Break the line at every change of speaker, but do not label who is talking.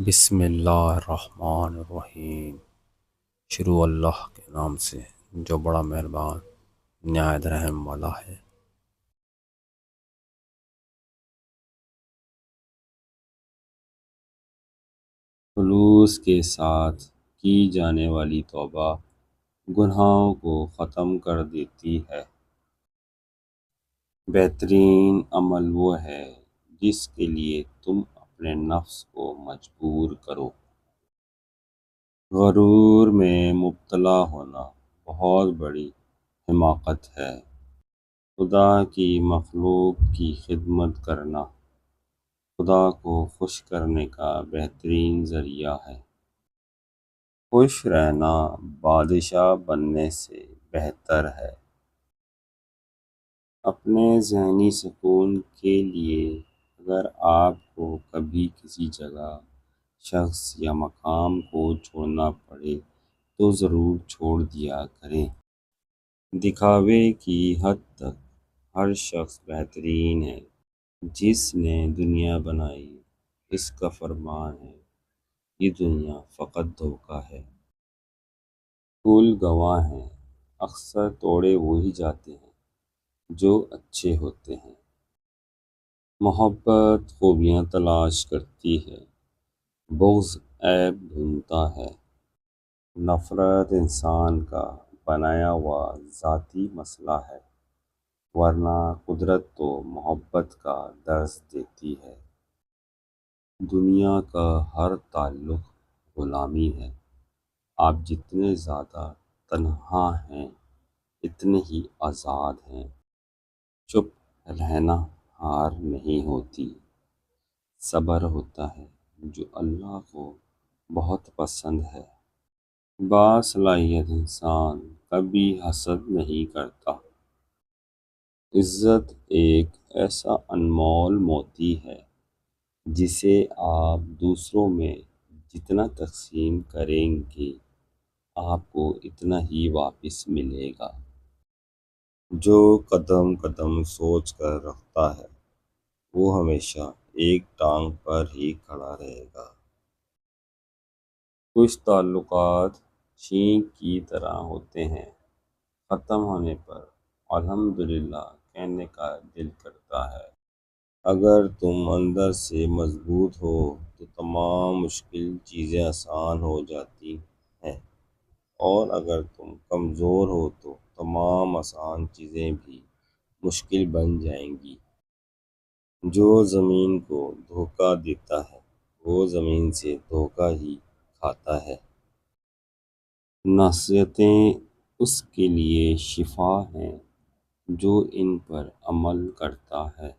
بسم اللہ الرحمن الرحیم۔ شروع اللہ کے نام سے جو بڑا مہربان نہایت رحم والا ہے۔ خلوص کے ساتھ کی جانے والی توبہ گناہوں کو ختم کر دیتی ہے۔ بہترین عمل وہ ہے جس کے لیے تم اپنے نفس کو مجبور کرو۔ غرور میں مبتلا ہونا بہت بڑی حماقت ہے۔ خدا کی مخلوق کی خدمت کرنا خدا کو خوش کرنے کا بہترین ذریعہ ہے۔ خوش رہنا بادشاہ بننے سے بہتر ہے۔ اپنے ذہنی سکون کے لیے اگر آپ کو کبھی کسی جگہ، شخص یا مقام کو چھوڑنا پڑے تو ضرور چھوڑ دیا کریں۔ دکھاوے کی حد تک ہر شخص بہترین ہے۔ جس نے دنیا بنائی اس کا فرمان ہے، یہ دنیا فقط دھوکہ ہے۔ پھول گواہ ہیں، اکثر توڑے وہی جاتے ہیں جو اچھے ہوتے ہیں۔ محبت خوبیاں تلاش کرتی ہے، بغض عیب ڈھونڈتا ہے۔ نفرت انسان کا بنایا ہوا ذاتی مسئلہ ہے، ورنہ قدرت تو محبت کا درس دیتی ہے۔ دنیا کا ہر تعلق غلامی ہے۔ آپ جتنے زیادہ تنہا ہیں اتنے ہی آزاد ہیں۔ چپ رہنا ہار نہیں ہوتی، صبر ہوتا ہے جو اللہ کو بہت پسند ہے۔ باصلاحیت انسان کبھی حسد نہیں کرتا۔ عزت ایک ایسا انمول موتی ہے جسے آپ دوسروں میں جتنا تقسیم کریں گے آپ کو اتنا ہی واپس ملے گا۔ جو قدم قدم سوچ کر رکھتا ہے وہ ہمیشہ ایک ٹانگ پر ہی کھڑا رہے گا۔ کچھ تعلقات چھینک کی طرح ہوتے ہیں، ختم ہونے پر الحمدللہ کہنے کا دل کرتا ہے۔ اگر تم اندر سے مضبوط ہو تو تمام مشکل چیزیں آسان ہو جاتی ہیں، اور اگر تم کمزور ہو تو تمام آسان چیزیں بھی مشکل بن جائیں گی۔ جو زمین کو دھوکہ دیتا ہے وہ زمین سے دھوکہ ہی کھاتا ہے۔ نصیحتیں اس کے لیے شفا ہیں جو ان پر عمل کرتا ہے۔